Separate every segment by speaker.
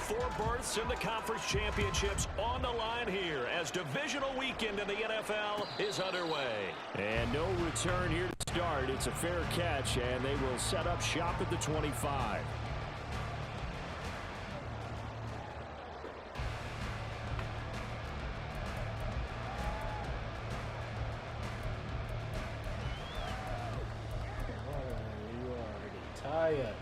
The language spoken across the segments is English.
Speaker 1: 4 berths in the conference championships on the line here as divisional weekend in the NFL is underway.
Speaker 2: And no return here to start. It's a fair catch, and they will set up shop at the 25.
Speaker 3: Tired.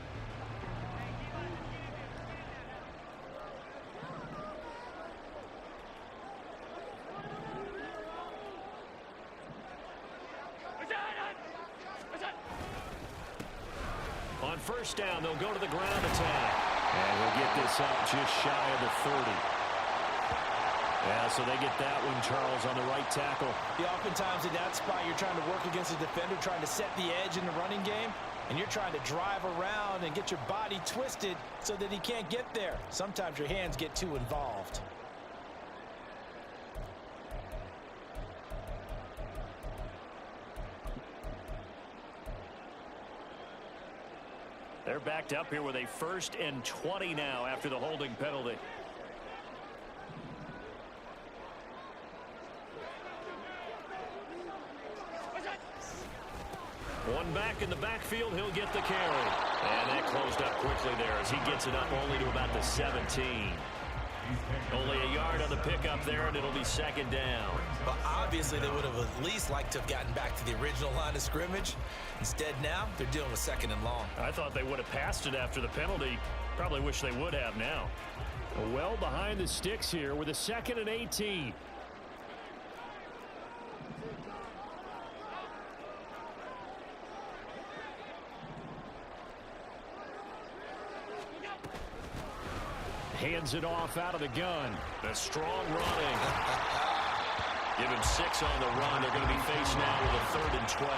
Speaker 1: On first down, they'll go to the ground attack.
Speaker 2: And we'll get this up just shy of the 30. Yeah, so they get that one, Charles, on the right tackle.
Speaker 3: Yeah, oftentimes in that spot, you're trying to work against a defender, trying to set the edge in the running game, and you're trying to drive around and get your body twisted so that he can't get there. Sometimes your hands get too involved.
Speaker 1: They're backed up here with a 1st and 20 now after the holding penalty. One back in the backfield, he'll get the carry. And that closed up quickly there as he gets it up only to about the 17. Only a yard on the pickup there, and it'll be 2nd down.
Speaker 3: But obviously they would have at least liked to have gotten back to the original line of scrimmage. Instead now, they're dealing with 2nd and long.
Speaker 1: I thought they would have passed it after the penalty. Probably wish they would have now.
Speaker 2: Well behind the sticks here with a 2nd and 18. Hands it off out of the gun.
Speaker 1: The strong running. Give him 6 on the run. They're going to be faced now with a 3rd and 12.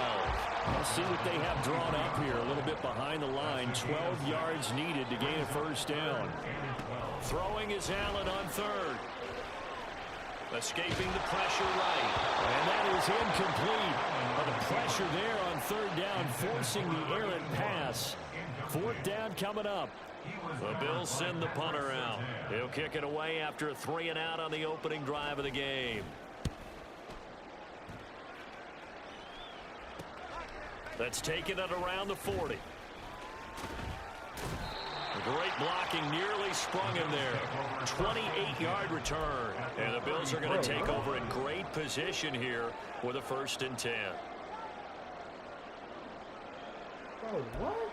Speaker 2: Let's see what they have drawn up here. A little bit behind the line. 12 yards needed to gain a 1st down.
Speaker 1: Throwing is Allen on 3rd. Escaping the pressure right.
Speaker 2: And that is incomplete. But the pressure there on 3rd down, forcing the errant pass. 4th down coming up.
Speaker 1: The Bills send the punter out. He'll kick it away after a 3 and out on the opening drive of the game. That's taken at around the 40. Great blocking, nearly sprung him there. 28-yard return. And the Bills are going to take over in great position here with a 1st and 10.
Speaker 4: Bro, what?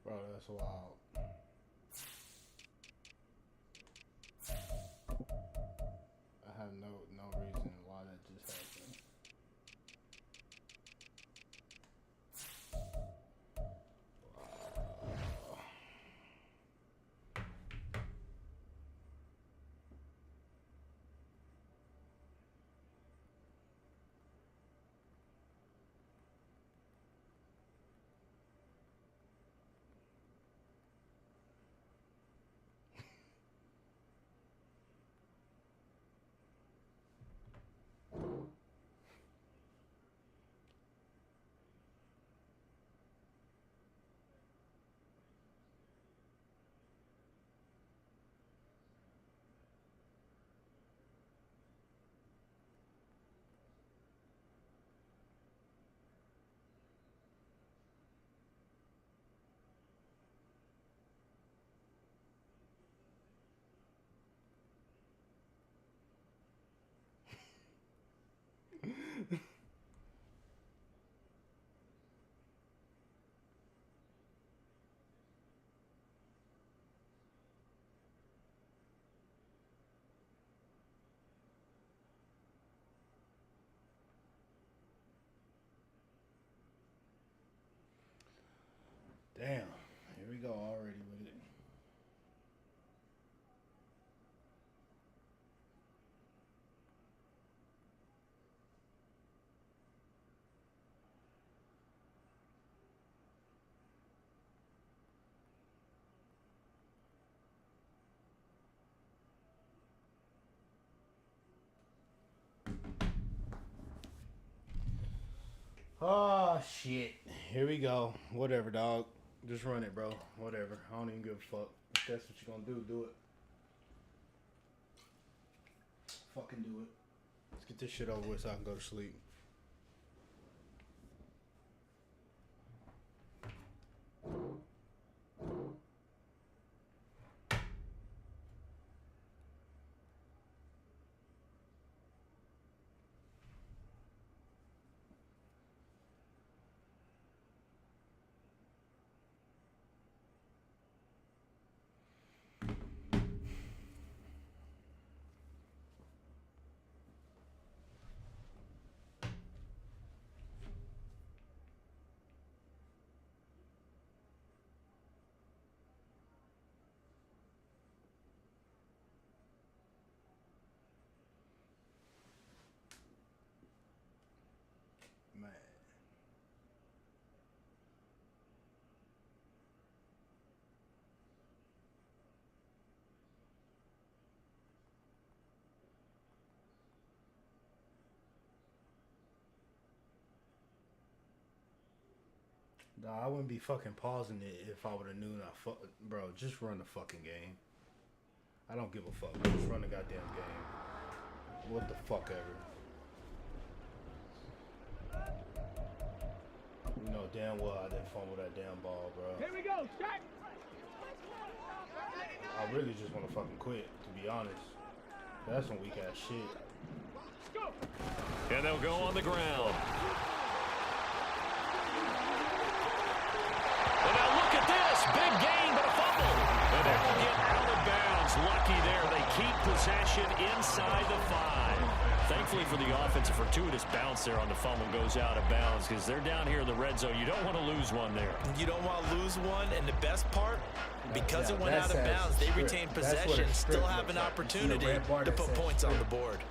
Speaker 4: Bro, that's wild. I have no reason why that just happened. Wow. Oh, shit. Here we go. Whatever, dog. Just run it, bro. Whatever. I don't even give a fuck. If that's what you're gonna do, do it. Fucking do it. Let's get this shit over with so I can go to sleep. Man. Nah, I wouldn't be fucking pausing it if I would have known bro, just run the fucking game. I don't give a fuck. Just run the goddamn game. What the fuck ever. You know damn well I didn't fumble that damn ball, bro.
Speaker 2: Here we go, start.
Speaker 4: I really just want to fucking quit, to be honest. That's some weak ass shit.
Speaker 1: And they'll go on the ground. And now look at this. Big gain, but a fumble. And they will get out of bounds. Lucky there. They keep possession inside the 5. Thankfully for the offense, a fortuitous bounce there on the fumble goes out of bounds because they're down here in the red zone. You don't want to lose one there.
Speaker 3: You don't want to lose one, and the best part, because it went out of bounds, they retain possession, still have an opportunity to put points on the board.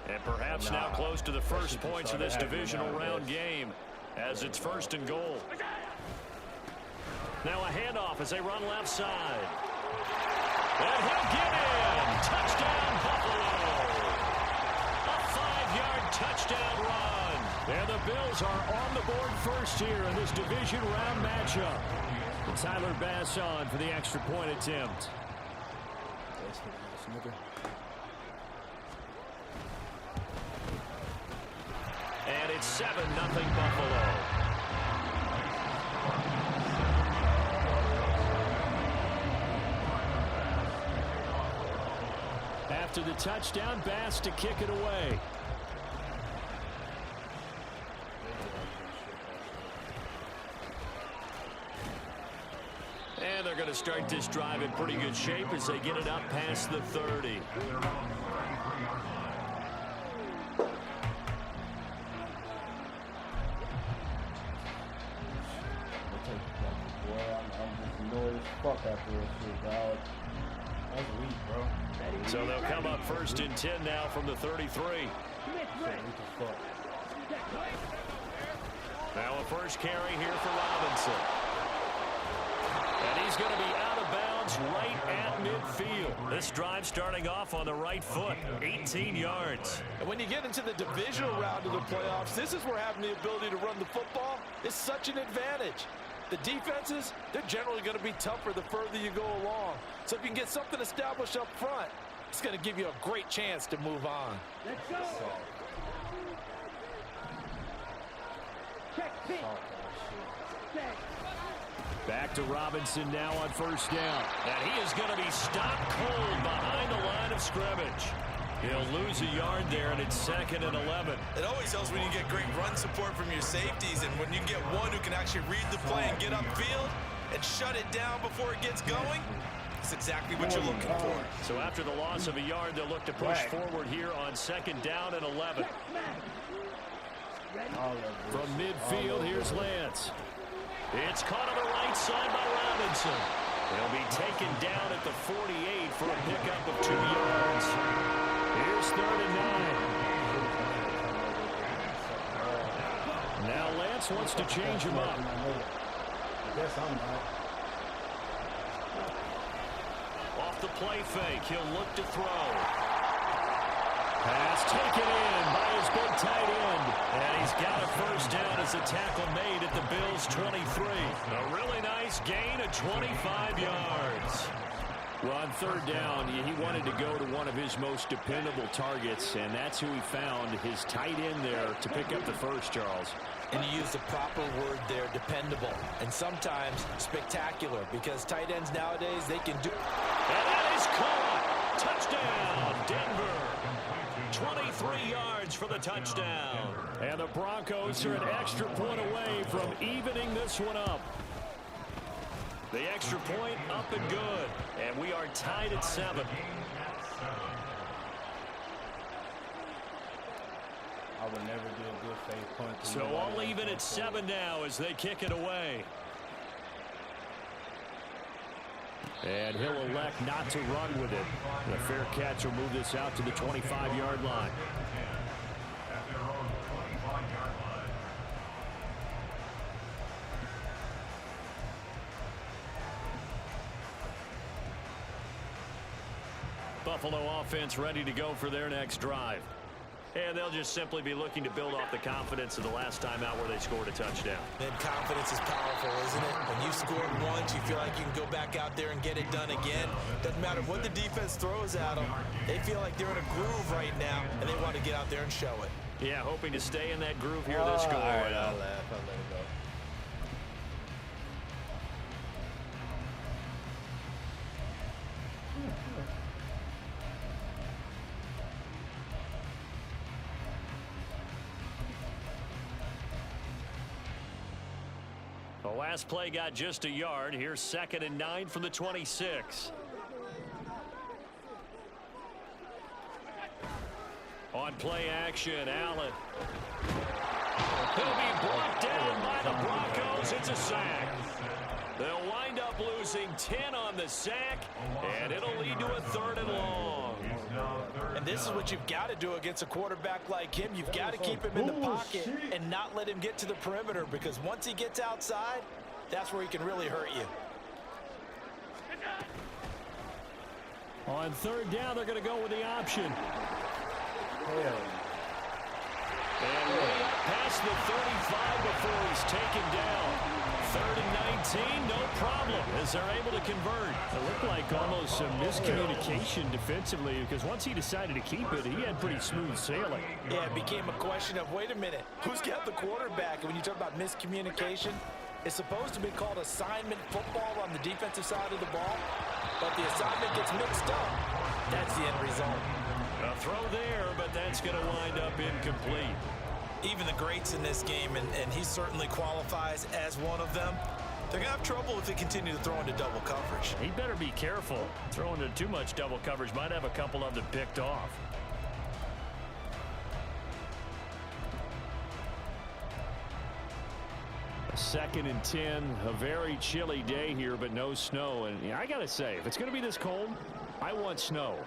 Speaker 1: And perhaps now close to the first points of this divisional round game as it's 1st and goal. Now a handoff as they run left side. And he'll get in. Touchdown, Buffalo. A 5-yard touchdown run. And the Bills are on the board first here in this division round matchup. And Tyler Bass on for the extra point attempt. And it's 7-0 Buffalo.
Speaker 2: After the touchdown, Bass to kick it away.
Speaker 1: And they're going to start this drive in pretty good shape as they get it up past the 30.
Speaker 4: Fuck after this shit, dog. That's weak, bro.
Speaker 1: So they'll come up 1st and 10 now from the 33. Now a first carry here for Robinson. And he's going to be out of bounds right at midfield. This drive starting off on the right foot, 18 yards.
Speaker 3: And when you get into the divisional round of the playoffs, this is where having the ability to run the football is such an advantage. The defenses, they're generally going to be tougher the further you go along. So if you can get something established up front, it's going to give you a great chance to move on.
Speaker 2: Let's go.
Speaker 1: Back to Robinson now on 1st down. And he is going to be stopped cold behind the line of scrimmage. He'll lose a yard there, and it's 2nd and 11.
Speaker 3: It always helps when you get great run support from your safeties, and when you get one who can actually read the play and get upfield and shut it down before it gets going, it's exactly what you're looking for.
Speaker 1: So after the loss of a yard, they'll look to push forward here on 2nd down and 11.
Speaker 2: From midfield, here's Lance.
Speaker 1: It's caught on the right side by Robinson. He'll be taken down at the 48 for a pickup of 2 yards. Here's 3rd and 9.
Speaker 2: Now Lance wants to change him up.
Speaker 1: Off the play fake, he'll look to throw.
Speaker 2: Pass taken in by his big tight end. And he's got a first down as a tackle made at the Bills' 23. A really nice gain of 25 yards. Well, on third down, he wanted to go to one of his most dependable targets, and that's who he found, his tight end there, to pick up the first, Charles.
Speaker 3: And he used the proper word there, dependable, and sometimes spectacular, because tight ends nowadays, they can do...
Speaker 2: And that is caught! Touchdown, Denver! 23 yards for the touchdown. And the Broncos are an extra point away from evening this one up. The extra point up and good. And we are tied at 7.
Speaker 4: I would never do a good fake punt.
Speaker 2: So all even at 7 now as they kick it away. And he'll elect not to run with it. The fair catch will move this out to the 25-yard line. Buffalo offense ready to go for their next drive. And they'll just simply be looking to build off the confidence of the last time out where they scored a touchdown.
Speaker 3: And confidence is powerful, isn't it? When you've scored once, you feel like you can go back out there and get it done again. Doesn't matter what the defense throws at them. They feel like they're in a groove right now, and they want to get out there and show it.
Speaker 2: Yeah, hoping to stay in that groove here this go
Speaker 4: around. I laugh. I let it go.
Speaker 2: The last play got just a yard. Here's 2nd and 9 from the 26. On play action, Allen. He'll be brought down by the Broncos. It's a sack. They'll wind up losing 10 on the sack, and it'll lead to a 3rd and long.
Speaker 3: And this is what you've got to do against a quarterback like him. You've got to keep him in the pocket and not let him get to the perimeter, because once he gets outside, that's where he can really hurt you.
Speaker 2: On 3rd down, they're going to go with the option. And way up past the 35 before he's taken down. 3rd and 19, no problem, as they're able to convert. It looked like almost some miscommunication defensively, because once he decided to keep it, he had pretty smooth sailing.
Speaker 3: Yeah, it became a question of, wait a minute, who's got the quarterback? And when you talk about miscommunication, it's supposed to be called assignment football on the defensive side of the ball, but the assignment gets mixed up. That's the end result.
Speaker 2: A throw there, but that's going to wind up incomplete.
Speaker 3: Even the greats in this game, and he certainly qualifies as one of them, they're going to have trouble if they continue to throw into double coverage.
Speaker 2: He better be careful. Throwing into too much double coverage might have a couple of them picked off. A 2nd and 10, a very chilly day here, but no snow. And I got to say, if it's going to be this cold, I want snow.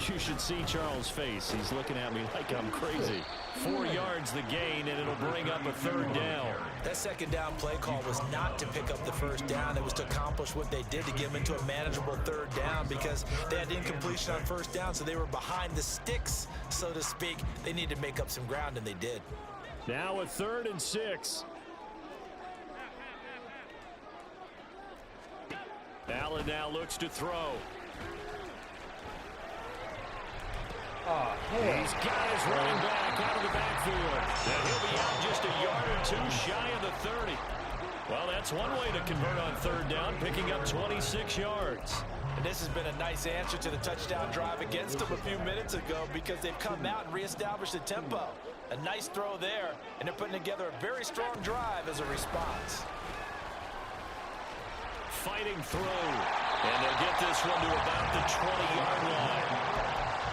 Speaker 2: You should see Charles' face. He's looking at me like I'm crazy. 4 yards the gain, and it'll bring up a 3rd down.
Speaker 3: That 2nd down play call was not to pick up the 1st down. It was to accomplish what they did to get them into a manageable 3rd down, because they had incompletion on 1st down, so they were behind the sticks, so to speak. They needed to make up some ground, and they did.
Speaker 2: Now a 3rd and 6. Allen now looks to throw. He's got his running back out of the backfield. And he'll be out just a yard or 2 shy of the 30. Well, that's one way to convert on 3rd down, picking up 26 yards.
Speaker 3: And this has been a nice answer to the touchdown drive against them a few minutes ago, because they've come out and reestablished the tempo. A nice throw there, and they're putting together a very strong drive as a response.
Speaker 2: Fighting through. And they'll get this one to about the 20-yard line.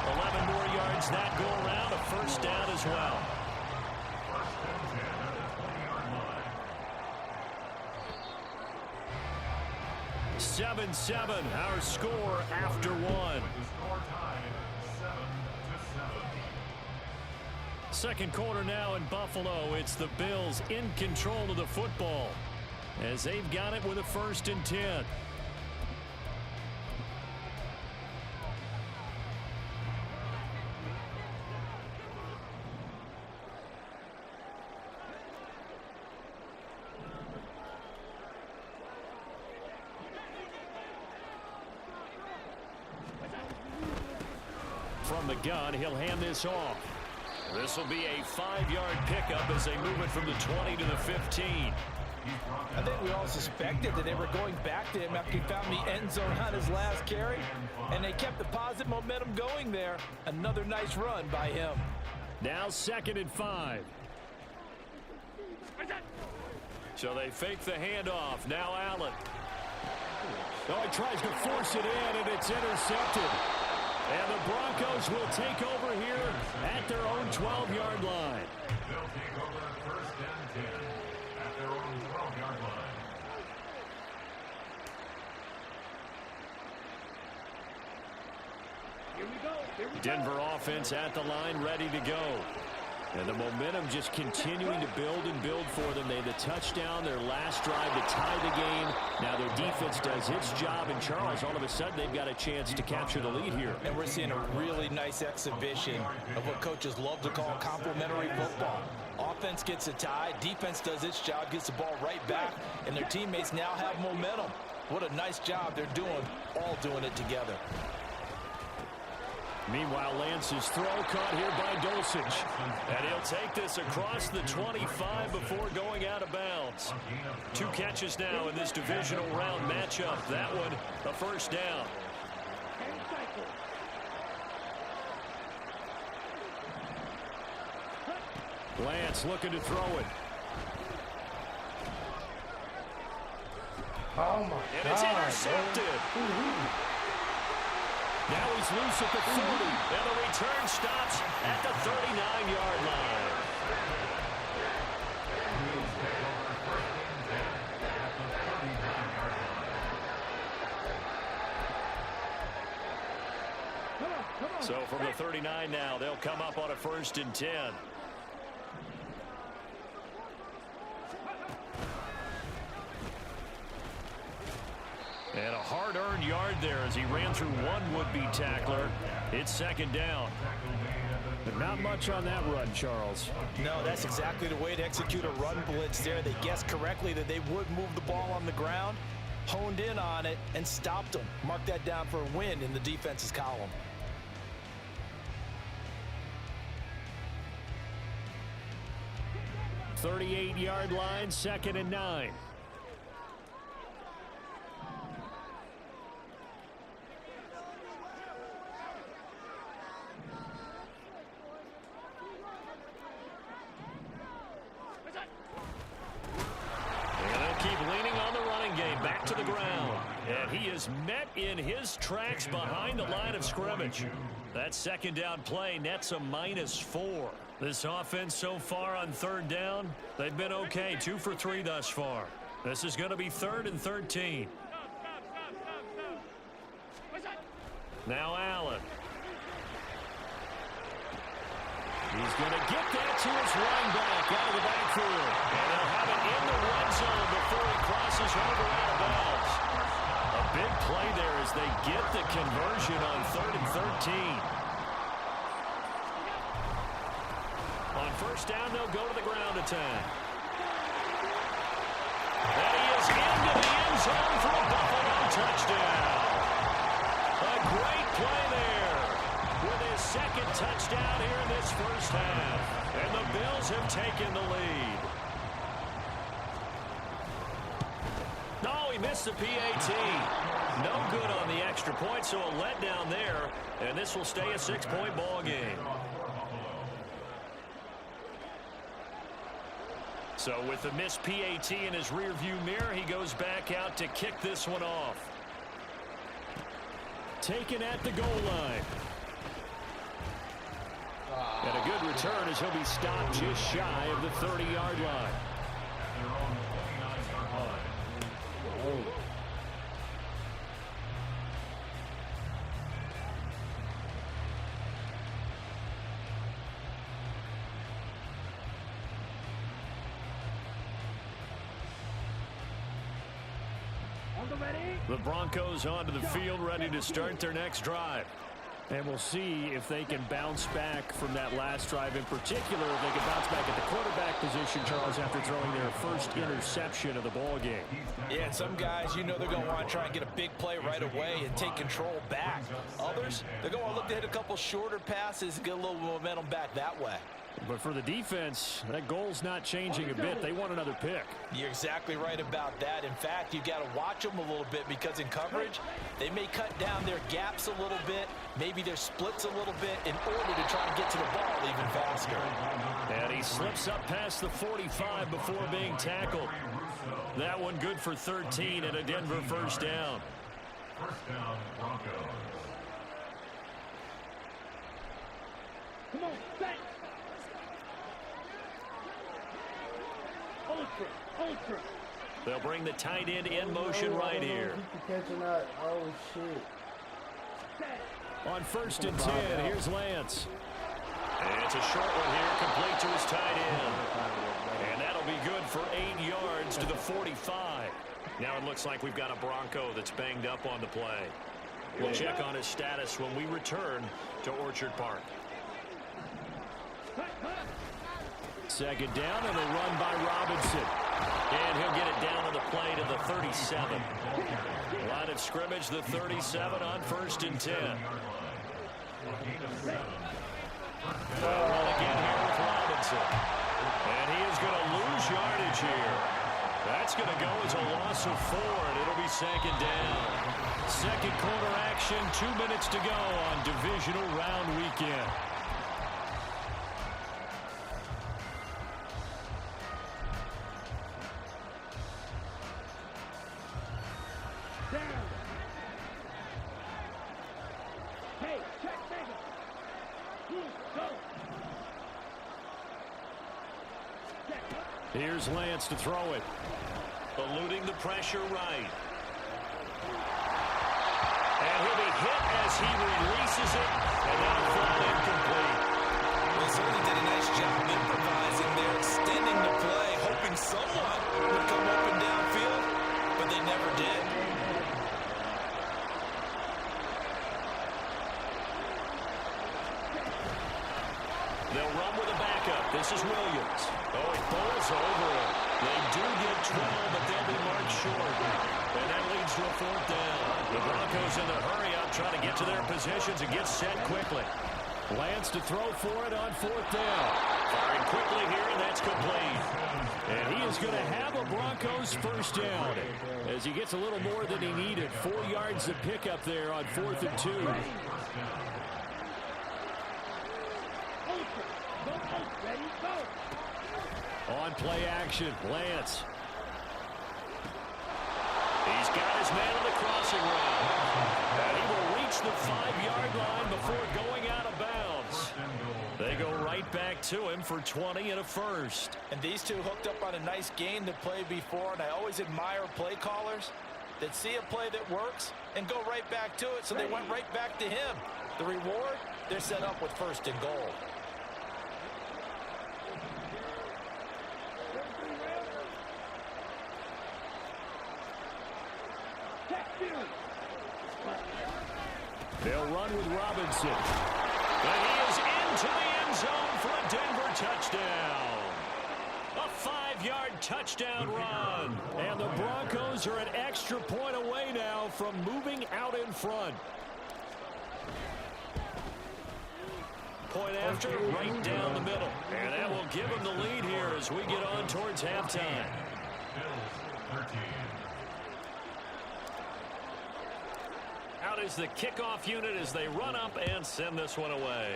Speaker 2: 11 more yards that go around, a 1st down as well. Seven, our score after 1. 2nd quarter now in Buffalo. It's the Bills in control of the football, as they've got it with a 1st and 10. from the gun. He'll hand this off. This will be a 5-yard pickup as they move it from the 20 to the 15.
Speaker 3: I think we all suspected that they were going back to him after he found the end zone on his last carry, and they kept the positive momentum going there. Another nice run by him.
Speaker 2: Now 2nd and 5. So they fake the handoff. Now Allen. Oh, he tries to force it in, and it's intercepted. And the Broncos will take over here at their own 12-yard line.
Speaker 5: They'll take over 1st and 10 at their own 12-yard line.
Speaker 6: Here we go.
Speaker 2: Denver offense at the line, ready to go. And the momentum just continuing to build and build for them. They had the touchdown, their last drive to tie the game. Now their defense does its job, and Charles, all of a sudden, they've got a chance to capture the lead here.
Speaker 3: And we're seeing a really nice exhibition of what coaches love to call complementary football. Offense gets a tie, defense does its job, gets the ball right back, and their teammates now have momentum. What a nice job they're doing, all doing it together.
Speaker 2: Meanwhile, Lance's throw caught here by Dulcich. And he'll take this across the 25 before going out of bounds. 2 catches now in this divisional round matchup. That one, a 1st down. Lance looking to throw it.
Speaker 4: Oh my God.
Speaker 2: And it's intercepted. Now he's loose at the 30, and the return stops at the 39-yard line. So from the 39 now, they'll come up on a 1st and 10. And a hard-earned yard there as he ran through one would-be tackler. It's 2nd down. But not much on that run, Charles.
Speaker 3: No, that's exactly the way to execute a run blitz there. They guessed correctly that they would move the ball on the ground, honed in on it, and stopped them. Mark that down for a win in the defense's column.
Speaker 2: .38-yard line, 2nd and 9. To the ground, and he is met in his tracks behind the line of scrimmage. That 2nd down play nets a -4. This offense so far on 3rd down, they've been okay, 2 for 3 thus far. This is going to be 3rd and 13. Now Allen. He's going to get that to his running back out of the backfield. And they'll have it in the red zone before he crosses over out of bounds. A big play there as they get the conversion on 3rd and 13. On 1st down, they'll go to the ground attack. And he is into the end zone for a Buffalo touchdown. A great play there with his 2nd touchdown here in this 1st half. And the Bills have taken the lead. No, he missed the PAT. No good on the extra point, so a letdown there. And this will stay a 6-point ball game. So with the missed PAT in his rearview mirror, he goes back out to kick this one off. Taken at the goal line. And a good return as he'll be stopped just shy of the 30-yard line. The Broncos onto the field, ready to start their next drive. And we'll see if they can bounce back from that last drive in particular. If they can bounce back at the quarterback position, Charles, after throwing their first interception of the ball game.
Speaker 3: Yeah, and some guys, you know they're going to want to try and get a big play right away and take control back. Others, they're going to look to hit a couple shorter passes and get a little momentum back that way.
Speaker 2: But for the defense, that goal's not changing a bit. They want another pick.
Speaker 3: You're exactly right about that. In fact, you've got to watch them a little bit because in coverage, they may cut down their gaps a little bit, maybe their splits a little bit in order to try and get to the ball even faster.
Speaker 2: And he slips up past the 45 before being tackled. That one good for 13 and a Denver first down.
Speaker 5: First down, Broncos.
Speaker 6: Come on, set. Ultra.
Speaker 2: They'll bring the tight end in motion right here.
Speaker 4: Catching that. Oh, shit.
Speaker 2: On 1st and 10, here's Lance.
Speaker 1: And it's a short one here, complete to his tight end. And that'll be good for 8 yards to the 45. Now it looks like we've got a Bronco that's banged up on the play. We'll check on his status when we return to Orchard Park.
Speaker 2: Second down and a run by Robinson. And he'll get it down on the play to the 37. Line of scrimmage, the 37 on 1st and 10. They'll run again here with Robinson. And he is going to lose yardage here. That's going to go as a loss of 4, and it'll be second down. Second quarter action, 2 minutes to go on divisional round weekend. Here's Lance to throw it.
Speaker 1: Eluding the pressure right. And he'll be hit as he releases it. And that'll fall incomplete.
Speaker 3: They certainly did a nice job improvising there, extending the play, hoping someone would come open downfield, but they never did.
Speaker 1: They'll run with a backup. This is Williams. Oh, it bowls over him. They do get 12, but they'll be marked short. And that leads to a 4th down. The Broncos in the hurry up, trying to get to their positions and get set quickly.
Speaker 2: Lance to throw for it on 4th down.
Speaker 1: Firing quickly here, and that's complete.
Speaker 2: And he is going to have a Broncos first down as he gets a little more than he needed. 4 yards to pick up there on 4th and 2. On play action, Lance.
Speaker 1: He's got his man on the crossing route. And he will reach the 5-yard line before going out of bounds. They go right back to him for 20 and a first.
Speaker 3: And these two hooked up on a nice gain to play before, and I always admire play callers that see a play that works and go right back to it, so they went right back to him. The reward, they're set up with 1st and goal.
Speaker 2: They'll run with Robinson.
Speaker 1: And he is into the end zone for a Denver touchdown. A 5-yard touchdown run.
Speaker 2: And the Broncos are an extra point away now from moving out in front.
Speaker 1: Point after, right down the middle. And that will give him the lead here as we get on towards halftime.
Speaker 5: Bills 13.
Speaker 1: Out is the kickoff unit as they run up and send this one away.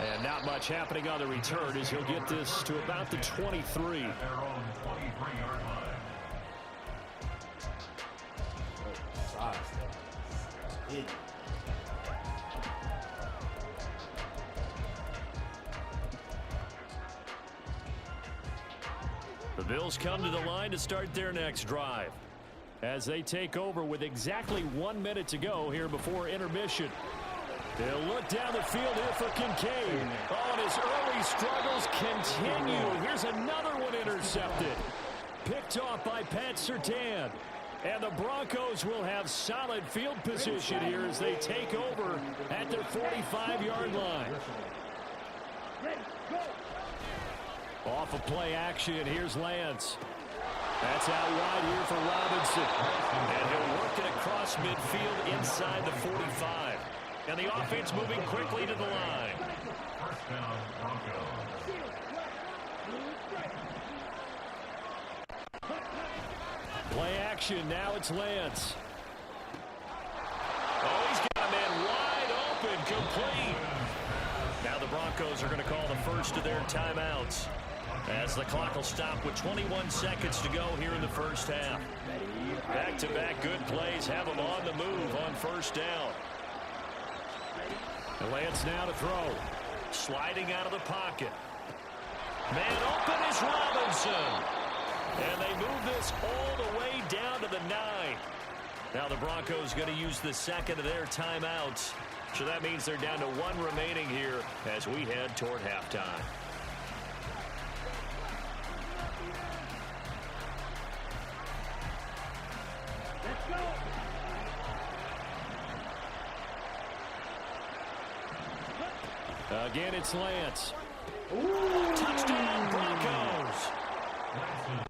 Speaker 2: And not much happening on the return as he'll get this to about the 23.
Speaker 5: At their own 23-yard line.
Speaker 2: The Bills come to the line to start their next drive as they take over with exactly 1 minute to go here before intermission. They'll look down the field here for Kincaid. Oh, and his early struggles continue. Here's another one intercepted. Picked off by Pat Surtain. And the Broncos will have solid field position here as they take over at their 45-yard line. Off of play action, here's Lance. That's out wide here for Robinson. And he'll work it across midfield inside the 45. And the offense moving quickly to the line.
Speaker 5: First down, Broncos.
Speaker 2: Play action, now it's Lance. Oh, he's got a man wide open, complete. Now the Broncos are going to call the first of their timeouts, as the clock will stop with 21 seconds to go here in the first half. Back-to-back good plays have them on the move on first down. Lance now to throw. Sliding out of the pocket. Man open is Robinson. And they move this all the way down to the 9. Now the Broncos going to use the second of their timeouts. So that means they're down to 1 remaining here as we head toward halftime. Again, it's Lance. Touchdown, Broncos.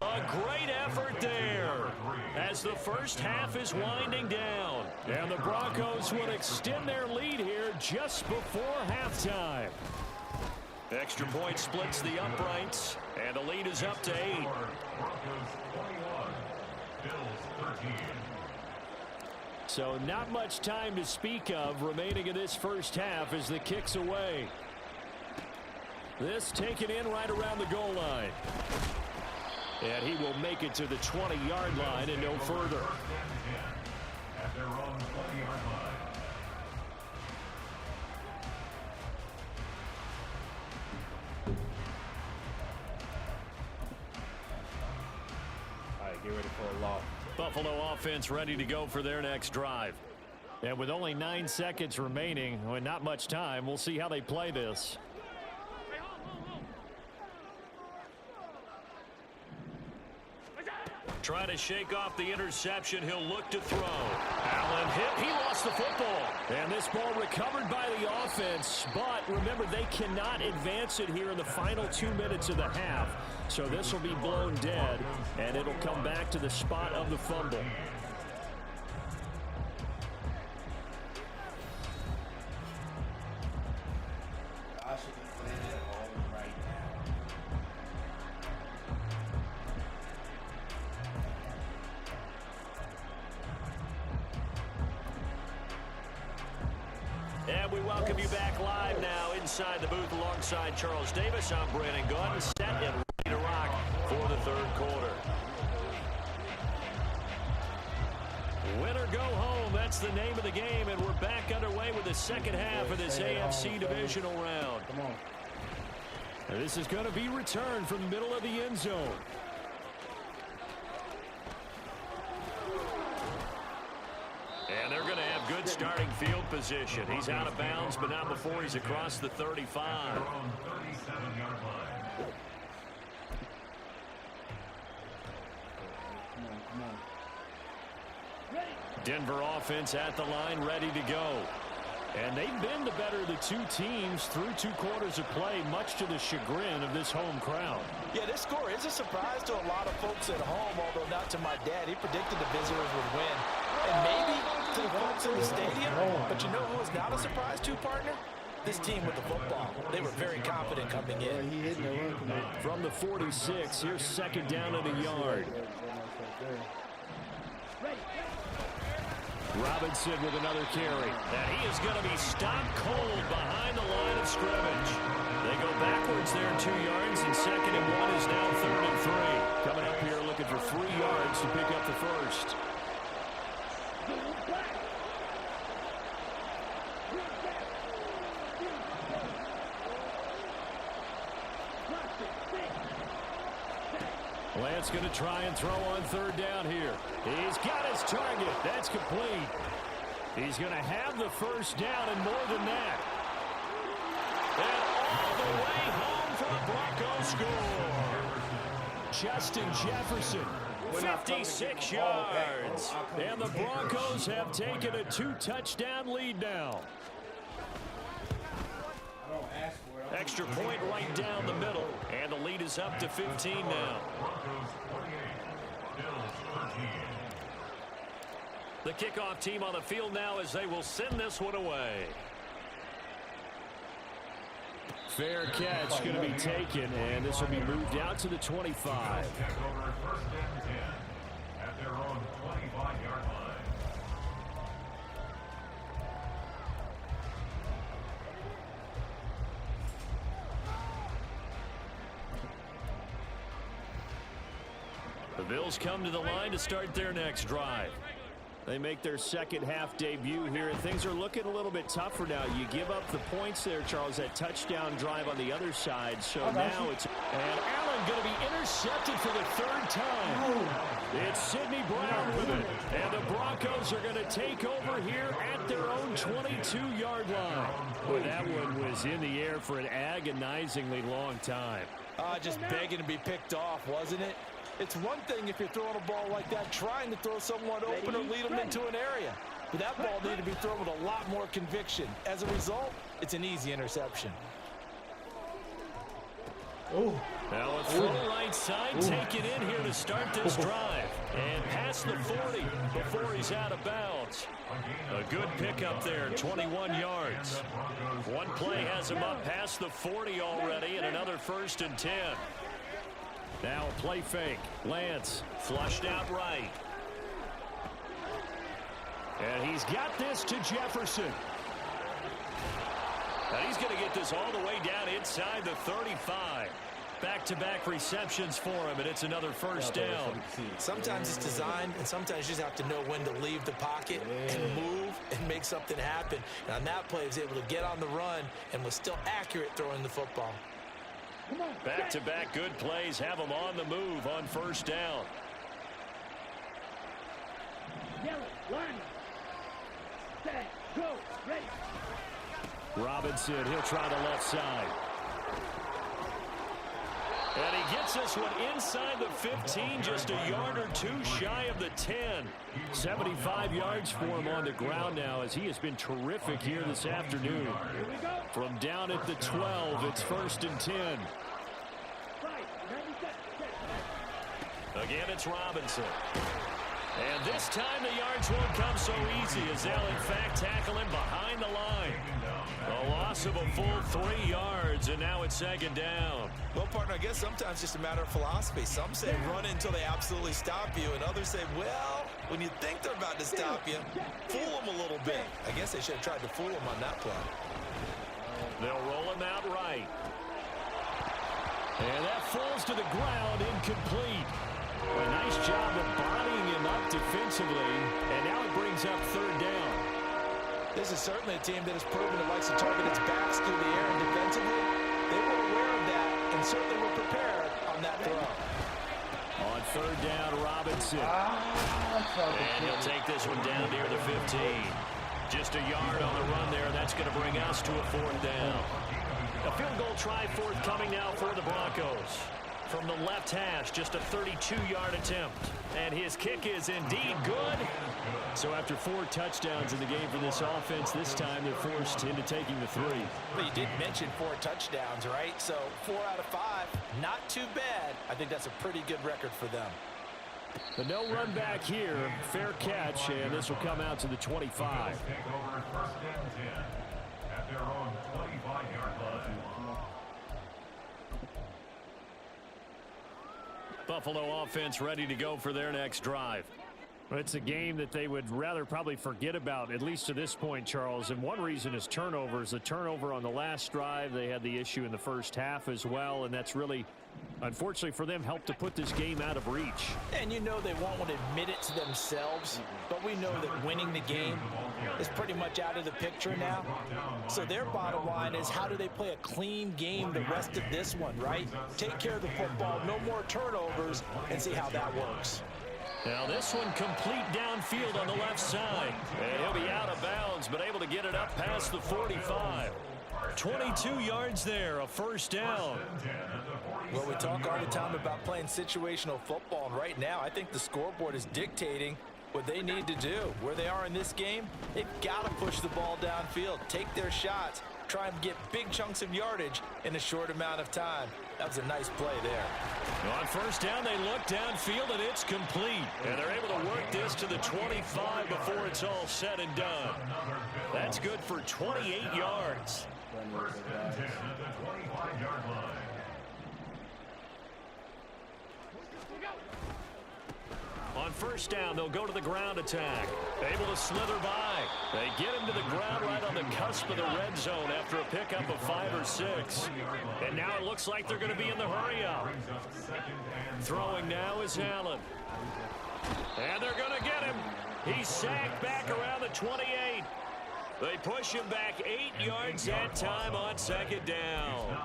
Speaker 2: A great effort there as the first half is winding down. And the Broncos will extend their lead here just before halftime. Extra point splits the uprights, and the lead is up to 8.
Speaker 5: Broncos 21, Bills 13.
Speaker 2: So not much time to speak of remaining in this first half as the kick's away. This taken in right around the goal line. And he will make it to the 20-yard line and no further.
Speaker 5: At their own 20-yard line.
Speaker 4: All right, get ready for a loss.
Speaker 2: Buffalo offense ready to go for their next drive. And with only 9 seconds remaining, and not much time, we'll see how they play this. Trying to shake off the interception. He'll look to throw. Allen hit. He lost the football. And this ball recovered by the offense. But remember, they cannot advance it here in the final 2 minutes of the half. So this will be blown dead. And it'll come back to the spot of the fumble.
Speaker 4: I should be playing at home right
Speaker 2: And we welcome you back live now inside the booth alongside Charles Davis. I'm Brandon Gunn, set and ready to rock for the third quarter. Win or go home, that's the name of the game, and we're back underway with the second half of this AFC divisional round.
Speaker 4: Come on.
Speaker 2: And this is going to be returned from the middle of the end zone. And they're going to have good starting field position. He's out of bounds, but not before he's across the 35.
Speaker 5: Their own 37-yard line.
Speaker 4: Come on.
Speaker 2: Denver offense at the line, ready to go. And they've been the better of the two teams through 2 quarters of play, much to the chagrin of this home crowd.
Speaker 3: Yeah, this score is a surprise to a lot of folks at home, although not to my dad. He predicted the visitors would win. And maybe to the folks in the stadium. But you know who was not a surprise to, partner? This team with the football. They were very confident coming in.
Speaker 4: He hitting the run.
Speaker 2: From the 46, here's second down and a yard. Robinson with another carry. And he is going to be stopped cold behind the line of scrimmage. They go backwards there 2 yards, and second and 1 is now 3rd and 3. Coming up here looking for 3 yards to pick up the first. Lance going to try and throw on 3rd down here. He's got his target. That's complete. He's going to have the first down and more than that. And all the way home for the Broncos score. Justin Jefferson.
Speaker 1: 56 yards.
Speaker 2: And the Broncos have taken a 2-touchdown lead now.
Speaker 1: Extra point right down the middle. And the lead is up to 15 now. The kickoff team on the field now as they will send this one away.
Speaker 2: Fair catch going to be taken, and this will be moved out to the 25.
Speaker 5: At their own 25-yard line.
Speaker 1: The Bills come to the line to start their next drive.
Speaker 2: They make their second half debut here, and things are looking a little bit tougher now. You give up the points there, Charles, that touchdown drive on the other side. So now it's... And Allen going to be intercepted for the third time. It's Sidney Brown with it. And the Broncos are going to take over here at their own 22-yard line. Boy, that one was in the air for an agonizingly long time.
Speaker 3: Just begging to be picked off, wasn't it? It's one thing if you're throwing a ball like that, trying to throw someone open or lead them into an area. But that ball needed to be thrown with a lot more conviction. As a result, it's an easy interception.
Speaker 1: Now a throw right side, take it in here to start this drive. And past the 40 before he's out of bounds. A good pickup there, 21 yards. One play has him up past the 40 already, and another 1st and 10.
Speaker 2: Now a play fake. Lance
Speaker 1: Flushed out right.
Speaker 2: And he's got this to Jefferson.
Speaker 1: And he's going to get this all the way down inside the 35. Back-to-back receptions for him, and it's another 1st down.
Speaker 3: Sometimes it's designed, and sometimes you just have to know when to leave the pocket and move and make something happen. And on that play, he was able to get on the run and was still accurate throwing the football.
Speaker 1: Back-to-back good plays have him on the move on 1st down.
Speaker 2: Robinson, he'll try the left side.
Speaker 1: And he gets this one inside the 15, just a yard or two shy of the 10.
Speaker 2: 75 yards for him on the ground now as he has been terrific here this afternoon. From down at the 12, it's 1st and 10.
Speaker 1: Again, it's Robinson. And this time the yards won't come so easy as they'll in fact tackle him behind the line. A loss of a full 3 yards, and now it's 2nd down.
Speaker 3: Well, partner, I guess sometimes it's just a matter of philosophy. Some say run until they absolutely stop you, and others say, well, when you think they're about to stop you, fool them a little bit. I guess they should have tried to fool them on that play.
Speaker 1: They'll roll him out right.
Speaker 2: And that falls to the ground, incomplete. A nice job of bodying him up defensively, and now it brings up 3rd down.
Speaker 3: This is certainly a team that has proven it likes to target its backs through the air, and defensively, they were aware of that and certainly were prepared on that throw.
Speaker 2: On 3rd down, Robinson.
Speaker 1: And he'll take this one down near the 15. Just a yard on the run there. That's going to bring us to a 4th down. A field goal try forthcoming now for the Broncos. From the left hash, just a 32-yard attempt. And his kick is indeed good.
Speaker 2: So after 4 touchdowns in the game for this offense, this time they're forced into taking the 3.
Speaker 3: But you did mention 4 touchdowns, right? So 4 out of 5, not too bad. I think that's a pretty good record for them.
Speaker 2: The no run back here, fair catch, and this will come out to the 25.
Speaker 5: Take over 1st and 10 at their own 25-yard line.
Speaker 1: Buffalo offense ready to go for their next drive.
Speaker 2: It's a game that they would rather probably forget about, at least to this point, Charles. And one reason is turnovers. The turnover on the last drive, they had the issue in the first half as well, and that's really, unfortunately for them, helped to put this game out of reach.
Speaker 3: And you know they won't want to admit it to themselves, but we know that winning the game is pretty much out of the picture now. So their bottom line is, how do they play a clean game the rest of this one, right? Take care of the football, no more turnovers, and see how that works.
Speaker 1: Now this one complete downfield on the left side. And he'll be out of bounds, but able to get it up past the 45.
Speaker 2: 22 yards there, a first down.
Speaker 3: Well, we talk all the time about playing situational football, and right now I think the scoreboard is dictating what they need to do. Where they are in this game, they've got to push the ball downfield, take their shots, try and get big chunks of yardage in a short amount of time. That was a nice play there.
Speaker 2: On first down, they look downfield, and it's complete. And they're able to work this to the 25 before it's all said and done. That's good for 28 yards.
Speaker 5: First and 10 at the 25-yard line.
Speaker 2: On first down, they'll go to the ground attack. Able to slither by. They get him to the ground right on the cusp of the red zone after a pickup of 5 or 6. And now it looks like they're going to be in the hurry-up. Throwing now is Allen. And they're going to get him. He's sacked back around the 28. They push him back 8 yards that time on second down.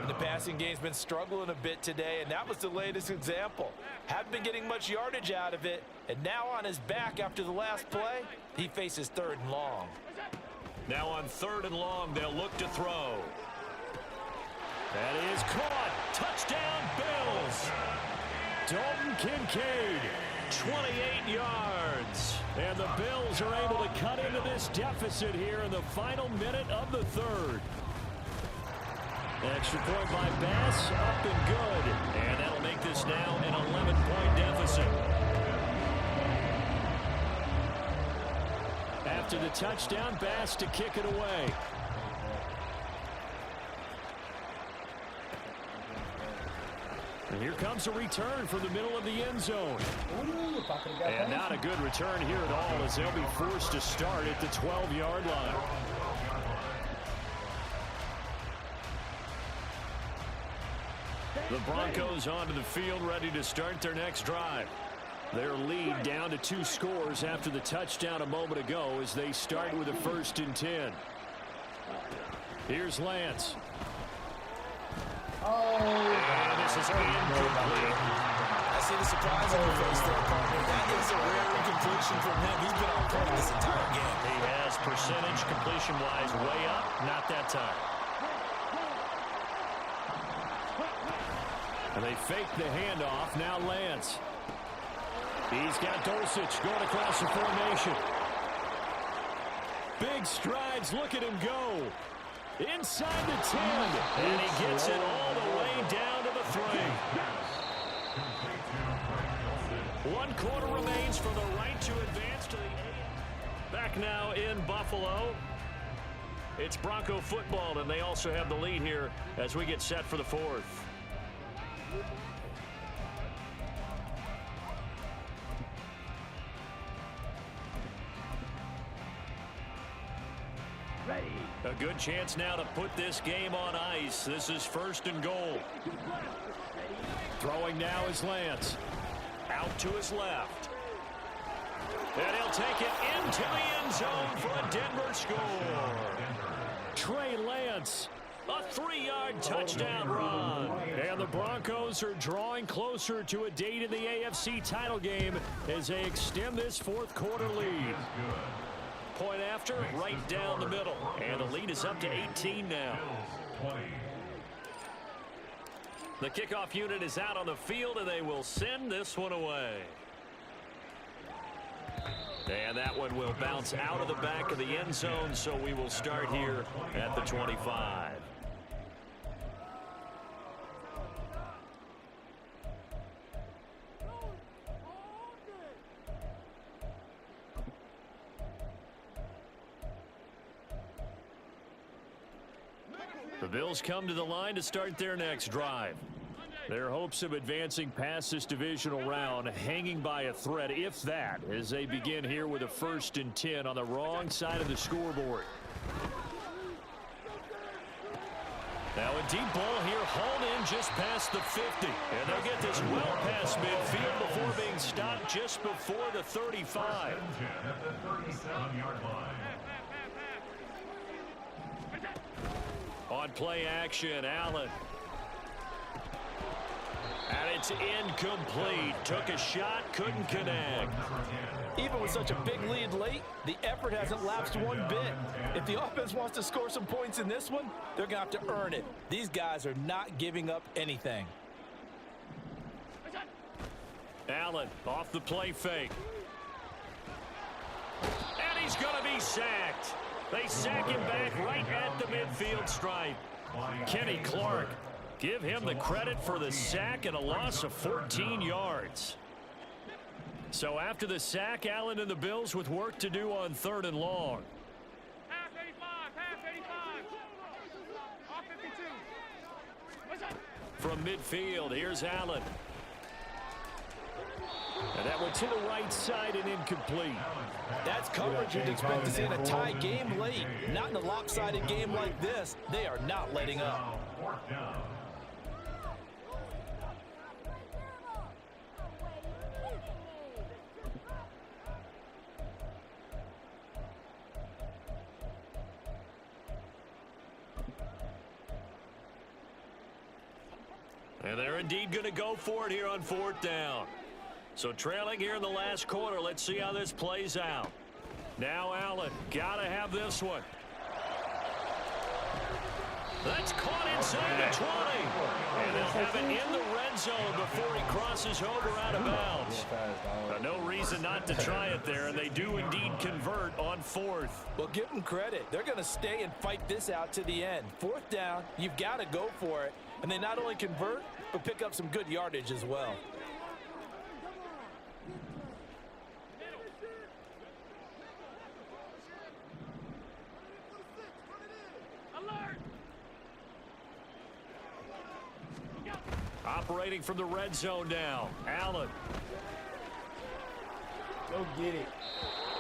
Speaker 3: The passing game's been struggling a bit today, and that was the latest example. Haven't been getting much yardage out of it, and now on his back after the last play, he faces 3rd and long.
Speaker 2: Now on 3rd and long, they'll look to throw. That is caught. Touchdown, Bills. Dalton Kincaid, 28 yards. And the Bills are able to cut into this deficit here in the final minute of the 3rd. Extra point by Bass, up and good. And that'll make this now an 11-point deficit. After the touchdown, Bass to kick it away. And here comes a return from the middle of the end zone. And not a good return here at all, as they'll be forced to start at the 12-yard line. The Broncos onto the field, ready to start their next drive. Their lead down to 2 scores after the touchdown a moment ago as they start with a 1st and 10. Here's Lance. And this is incomplete.
Speaker 3: I see the surprise on your face there, partner. That is a rare incompletion from him. He's been on point this entire game.
Speaker 2: He has percentage completion-wise way up, not that time. And they fake the handoff. Now Lance. He's got Dulcich going across the formation. Big strides. Look at him go. Inside the 10. And he gets it all the way down to the 3. 1 quarter remains for the right to advance to the 8. Back now in Buffalo. It's Bronco football, and they also have the lead here as we get set for the 4th.
Speaker 6: Ready.
Speaker 2: A good chance now to put this game on ice. This is 1st and goal. Throwing now is Lance. Out to his left. And he'll take it into the end zone for a Denver score. Trey Lance, a 3-yard touchdown run. And the Broncos are drawing closer to a date in the AFC title game as they extend this 4th quarter lead. Point after, right down the middle. And the lead is up to 18 now. The kickoff unit is out on the field, and they will send this one away. And that one will bounce out of the back of the end zone, so we will start here at the 25. The Bills come to the line to start their next drive. Their hopes of advancing past this divisional round hanging by a thread, if that, as they begin here with a 1st and 10 on the wrong side of the scoreboard. Now a deep ball here, hauled in just past the 50. And they'll get this well past midfield before being stopped just before the 35.
Speaker 5: At the 37-yard line. On
Speaker 2: play action, Allen. And it It's incomplete. Took a shot, couldn't connect.
Speaker 3: Even with such a big lead late, the effort hasn't lapsed one bit. If the offense wants to score some points in this one, they're going to have to earn it. These guys are not giving up anything.
Speaker 2: Allen off the play fake. And he's going to be sacked. They sack him back right at the midfield stripe. Kenny Clark, give him the credit for the sack and a loss of 14 yards. So after the sack, Allen and the Bills with work to do on 3rd and long.
Speaker 6: Half 85. Off 52.
Speaker 2: From midfield, here's Allen. And that went to the right side and incomplete.
Speaker 3: That's coverage you'd expect to see in a tie game late. Not in a lopsided game like this. They are not letting up.
Speaker 5: Fourth down.
Speaker 2: And they're indeed going to go for it here on 4th down. So trailing here in the last quarter. Let's see how this plays out. Now Allen, got to have this one. That's caught inside the 20. And they'll have it in the red zone before he crosses over out of bounds. No reason not to try it there, and they do indeed convert on 4th.
Speaker 3: Well, give them credit. They're going to stay and fight this out to the end. 4th down, you've got to go for it. And they not only convert, but pick up some good yardage as well.
Speaker 2: Operating from the red zone now. Allen.
Speaker 4: Go get it.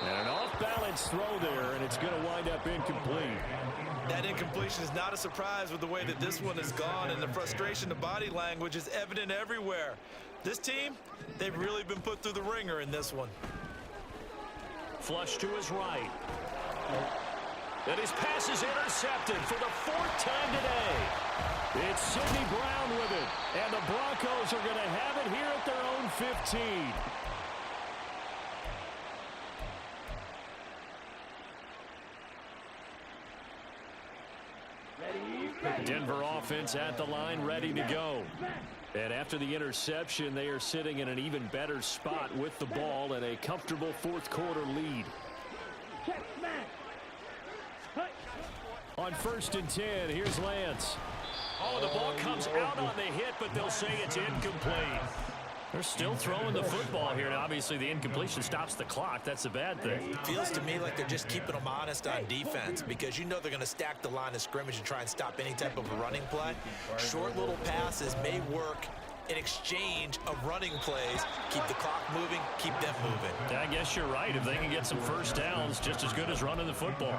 Speaker 2: And an off-balance throw there, and it's going to wind up incomplete.
Speaker 3: That incompletion is not a surprise with the way that this one has gone, and the frustration, the body language is evident everywhere. This team, they've really been put through the ringer in this one.
Speaker 2: Flush to his right. And his pass is intercepted for the 4th time today. It's Sidney Brown with it, and the Broncos are going to have it here at their own 15. Denver offense at the line, ready to go. And after the interception, they are sitting in an even better spot with the ball and a comfortable 4th quarter lead. On 1st and 10, here's Lance. Oh, the ball comes out on the hit, but they'll say it's incomplete. They're still throwing the football here, and obviously the incompletion stops the clock. That's a bad thing.
Speaker 3: It feels to me like they're just keeping them honest on defense, because you know they're going to stack the line of scrimmage and try and stop any type of a running play. Short little passes may work in exchange of running plays. Keep the clock moving, keep them moving.
Speaker 2: I guess you're right. If they can get some first downs, just as good as running the football.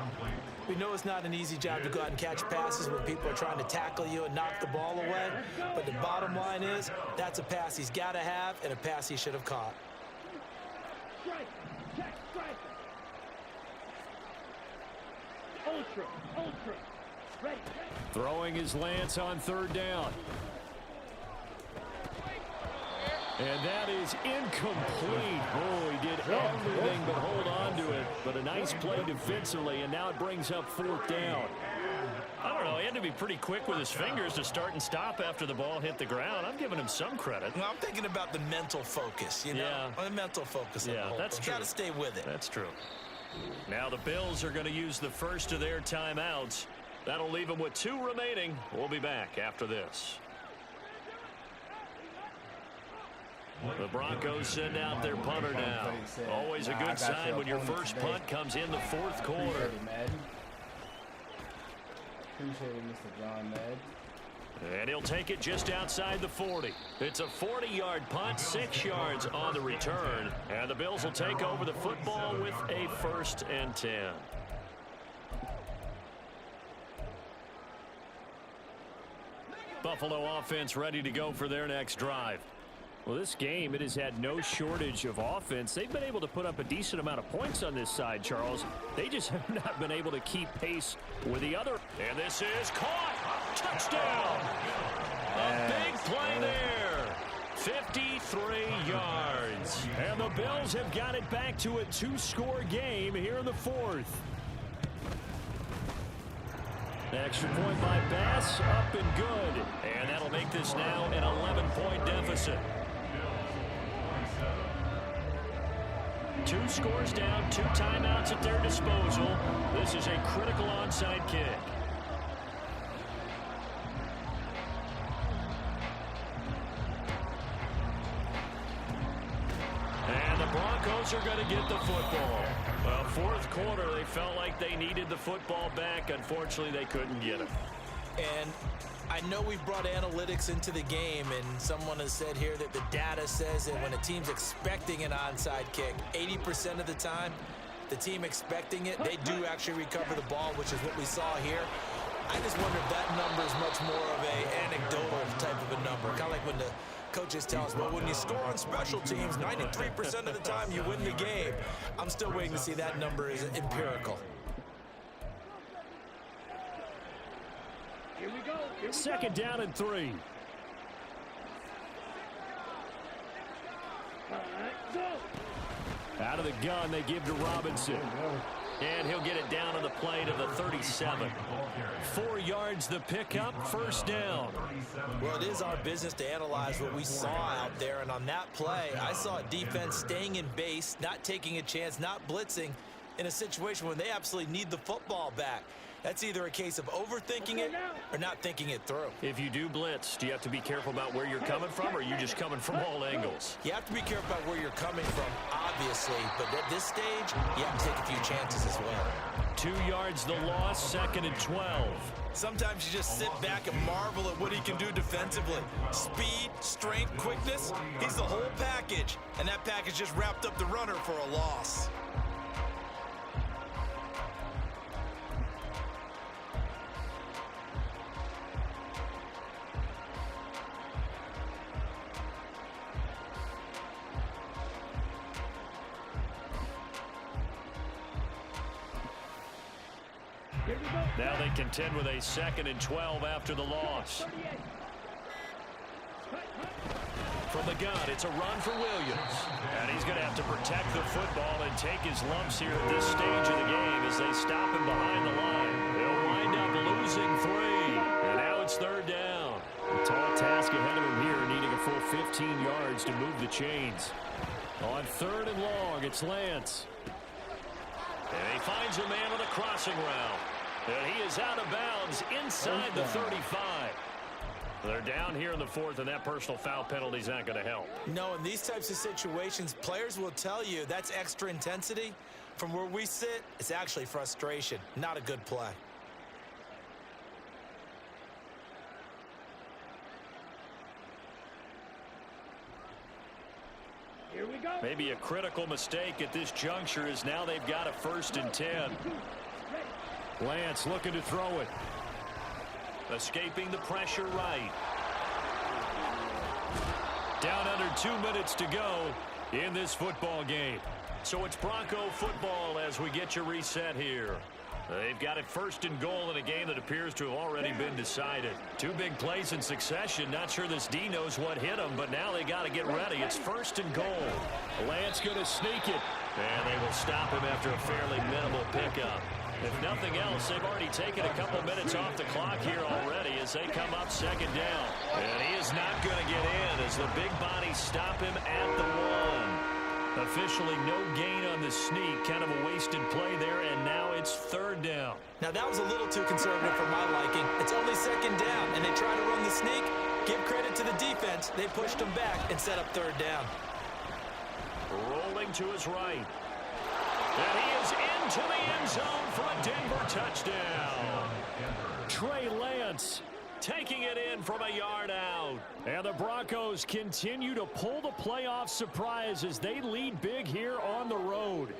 Speaker 3: We know it's not an easy job to go out and catch passes when people are trying to tackle you and knock the ball away. But the bottom line is, that's a pass he's got to have and a pass he should have caught.
Speaker 6: Ultra. Ready.
Speaker 2: Throwing his Lance on 3rd down. And that is incomplete. Oh, he did everything but hold on to it. But a nice play defensively, and now it brings up 4th down. I don't know. He had to be pretty quick with his fingers to start and stop after the ball hit the ground. I'm giving him some credit.
Speaker 3: Well, I'm thinking about the mental focus, you know?
Speaker 2: Yeah.
Speaker 3: The mental focus.
Speaker 2: Yeah, that's true.
Speaker 3: Got to stay with it.
Speaker 2: That's true. Now the Bills are going to use the first of their timeouts. That'll leave them with 2 remaining. We'll be back after this. The Broncos send out their punter now. Always a good sign when your first punt comes in the 4th quarter.
Speaker 4: Appreciate it, Mr. John Madden.
Speaker 2: And he'll take it just outside the 40. It's a 40-yard punt, 6 yards on the return. And the Bills will take over the football with a 1st and 10. Buffalo offense ready to go for their next drive. Well, this game, it has had no shortage of offense. They've been able to put up a decent amount of points on this side, Charles. They just have not been able to keep pace with the other. And this is caught. Touchdown. A big play there. 53 yards. And the Bills have got it back to a 2-score game here in the fourth. Extra point by Bass, up and good. And that'll make this now an 11-point deficit. 2 scores down, 2 timeouts at their disposal. This is a critical onside kick. And the Broncos are going to get the football. Well, fourth quarter, they felt like they needed the football back. Unfortunately, they couldn't get it.
Speaker 3: And I know we've brought analytics into the game, and someone has said here that the data says that when a team's expecting an onside kick, 80% of the time, the team expecting it, they do actually recover the ball, which is what we saw here. I just wonder if that number is much more of an anecdotal type of a number, kind of like when the coaches tell us, well, when you score on special teams, 93% of the time you win the game. I'm still waiting to see that number is empirical.
Speaker 6: Here we go.
Speaker 2: Second down and 3.
Speaker 6: All right, go.
Speaker 2: Out of the gun, they give to Robinson. And he'll get it down on the play to the 37. 4 yards the pickup, first down.
Speaker 3: Well, it is our business to analyze what we saw out there, and on that play, I saw a defense staying in base, not taking a chance, not blitzing in a situation when they absolutely need the football back. That's either a case of overthinking it or not thinking it through.
Speaker 2: If you do blitz, do you have to be careful about where you're coming from, or are you just coming from all angles?
Speaker 3: You have to be careful about where you're coming from, obviously, but at this stage, you have to take a few chances as well.
Speaker 2: 2 yards the loss, second and 12.
Speaker 3: Sometimes you just sit back and marvel at what he can do defensively. Speed, strength, quickness, he's the whole package, and that package just wrapped up the runner for a loss.
Speaker 6: Here we go.
Speaker 2: Now they contend with a second and 12 after the loss.
Speaker 6: 38.
Speaker 2: From the gun, it's a run for Williams. And he's going to have to protect the football and take his lumps here at this stage of the game as they stop him behind the line. They'll wind up losing 3. And now it's third down. A tall task ahead of him here, needing a full 15 yards to move the chains. On third and long, it's Lance. And he finds a man on a crossing route. And he is out of bounds inside the 35. They're down here in the fourth, and that personal foul penalty is not going to help.
Speaker 3: No, in these types of situations, players will tell you that's extra intensity. From where we sit, it's actually frustration, not a good play.
Speaker 6: Here we go.
Speaker 2: Maybe a critical mistake at this juncture is now they've got a first and 10. Lance looking to throw it. Escaping the pressure right. Down under 2 minutes to go in this football game. So it's Bronco football as we get you reset here. They've got it first and goal in a game that appears to have already been decided. 2 big plays in succession. Not sure this D knows what hit them, but now they got to get ready. It's first and goal. Lance going to sneak it. And they will stop him after a fairly minimal pickup. If nothing else, they've already taken a couple minutes off the clock here already as they come up second down. And he is not going to get in as the big bodies stop him at the 1. Officially no gain on the sneak. Kind of a wasted play there, and now it's third down.
Speaker 3: Now, that was a little too conservative for my liking. It's only second down, and they try to run the sneak. Give credit to the defense. They pushed them back and set up third down.
Speaker 2: Rolling to his right. And he is into the end zone for a Denver touchdown. Trey Lance taking it in from a yard out. And the Broncos continue to pull the playoff surprise as they lead big here on the road.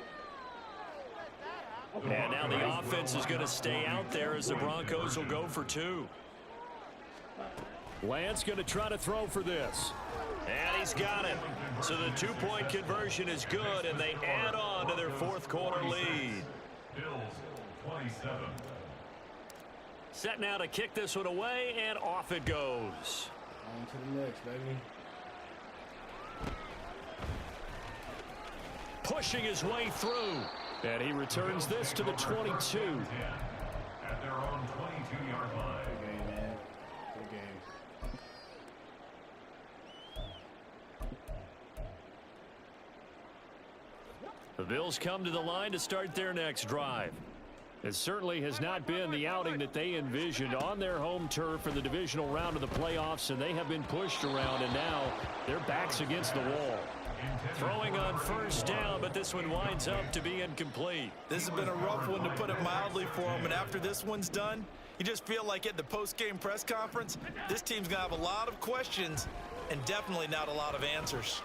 Speaker 2: And now the offense is going to stay out there as the Broncos will go for 2. Lance going to try to throw for this. And he's got it. So the 2-point conversion is good, and they add on to their fourth quarter lead.
Speaker 5: Bills 27.
Speaker 2: Set now to kick this one away, and off it goes.
Speaker 4: On to the next, baby.
Speaker 2: pushing his way through. And he returns this to the 22.
Speaker 5: At their own 22-yard line.
Speaker 4: Good game, man. Good game.
Speaker 2: The Bills come to the line to start their next drive. It certainly has not been the outing that they envisioned on their home turf in the divisional round of the playoffs, and they have been pushed around, and now their backs against the wall. Throwing on first down, but this one winds up to be incomplete.
Speaker 3: This has been a rough one, to put it mildly, for him. And after this one's done, you just feel like at the post-game press conference, this team's going to have a lot of questions and definitely not a lot of answers.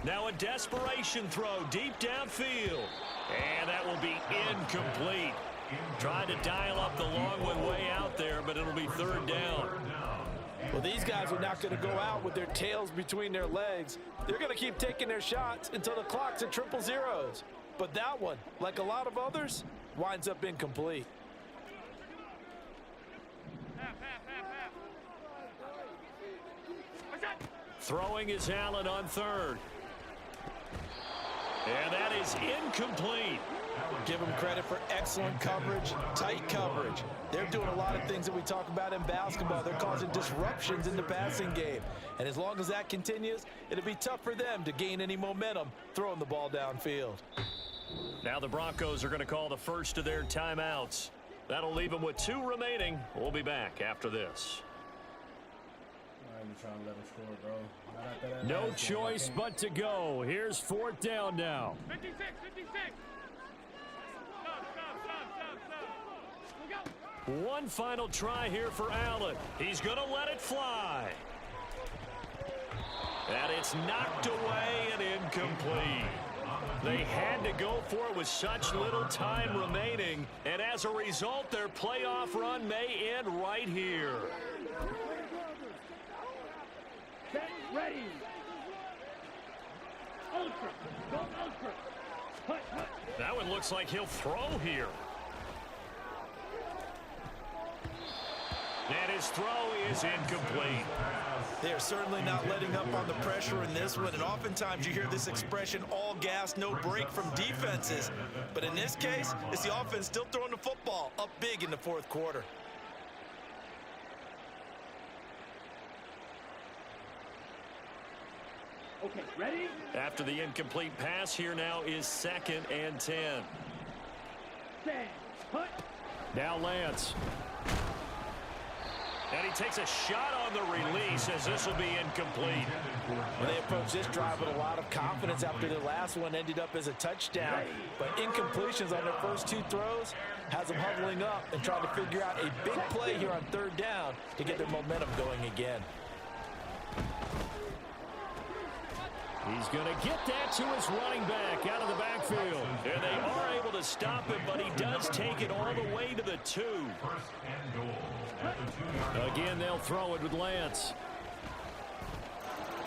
Speaker 2: Now a desperation throw deep downfield. And that will be incomplete. Trying to dial up the long one way out there, but it'll be third down.
Speaker 3: Well, these guys are not going to go out with their tails between their legs. They're going to keep taking their shots until the clock's at triple zeros. But that one, like a lot of others, winds up incomplete.
Speaker 2: Throwing is Allen on third. And that is incomplete.
Speaker 3: Give them credit for excellent coverage, tight coverage. They're doing a lot of things that we talk about in basketball. They're causing disruptions in the passing game. And as long as that continues, it'll be tough for them to gain any momentum throwing the ball downfield.
Speaker 2: Now the Broncos are going to call the first of their timeouts. That'll leave them with 2 remaining. We'll be back after this.
Speaker 4: I ain't trying to let him score, bro. Not after that
Speaker 2: No
Speaker 4: last game,
Speaker 2: choice
Speaker 4: I
Speaker 2: but to go. Here's fourth down now.
Speaker 6: 56, 56. Stop. We'll go.
Speaker 2: One final try here for Allen. He's going to let it fly. And it's knocked away and incomplete. They had to go for it with such little time remaining, and as a result, their playoff run may end right here.
Speaker 6: Set, ready. Ultra. Go ultra. Hut, hut.
Speaker 2: That one looks like he'll throw here. And his throw is incomplete.
Speaker 3: They're certainly not letting up on the pressure in this one, and oftentimes you hear this expression, all gas, no break from defenses. But in this case, it's the offense still throwing the football up big in the fourth quarter.
Speaker 6: Okay, ready?
Speaker 2: After the incomplete pass, here now is 2nd and 10.
Speaker 6: Stand. Hut.
Speaker 2: Now Lance. And he takes a shot on the release as this will be incomplete.
Speaker 3: Well, they approach this drive with a lot of confidence after their last one ended up as a touchdown. But incompletions on their first 2 throws has them huddling up and trying to figure out a big play here on third down to get their momentum going again.
Speaker 2: He's going to get that to his running back out of the backfield. And they are able to stop him, but he does take it all the way to the 2.
Speaker 5: First and goal at the 2-yard.
Speaker 2: Again, they'll throw it with Lance.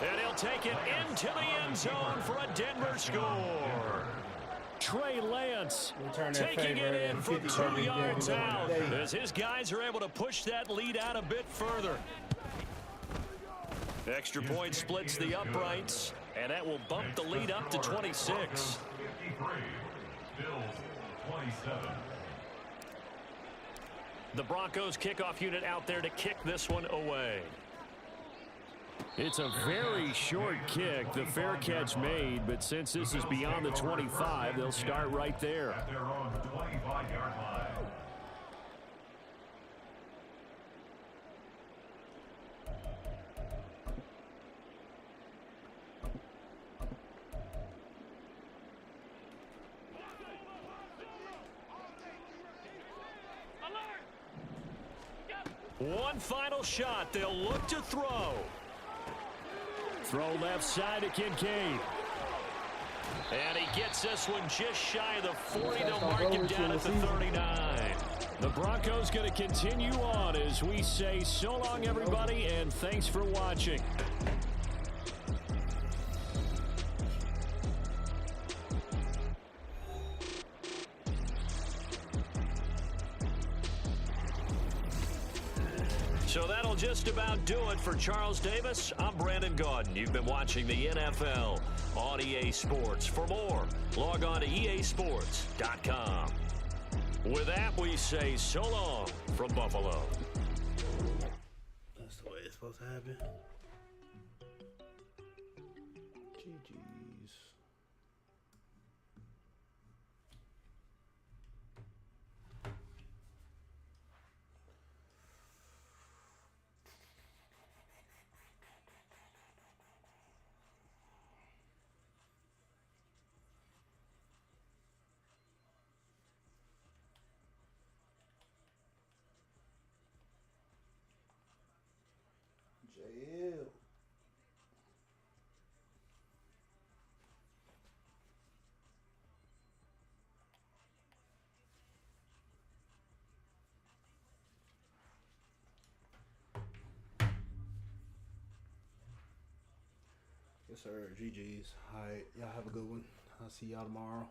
Speaker 2: And he'll take it into the end zone for a Denver score. Trey Lance taking it in from 2 yards out as his guys are able to push that lead out a bit further. Extra point splits the uprights, and that will bump the lead up to 26.
Speaker 5: 53. Bills 27.
Speaker 2: The Broncos kickoff unit out there to kick this one away. It's a very short kick. The fair catch made, but since this is beyond the 25, they'll start right there.
Speaker 5: At their own 25-yard line.
Speaker 2: One final shot. They'll look to throw. Throw left side to Kincaid. And he gets this one just shy of the 40. They'll mark him down at the 39. The Broncos going to continue on as we say so long, everybody, and thanks for watching.
Speaker 1: So that'll just about do it for Charles Davis. I'm Brandon Gaudin. You've been watching the NFL on EA Sports. For more, log on to easports.com. With that, we say so long from Buffalo.
Speaker 4: That's the way it's supposed to happen. GG's. JL. Yes, sir. GG's. All right. Y'all have a good one. I'll see y'all tomorrow.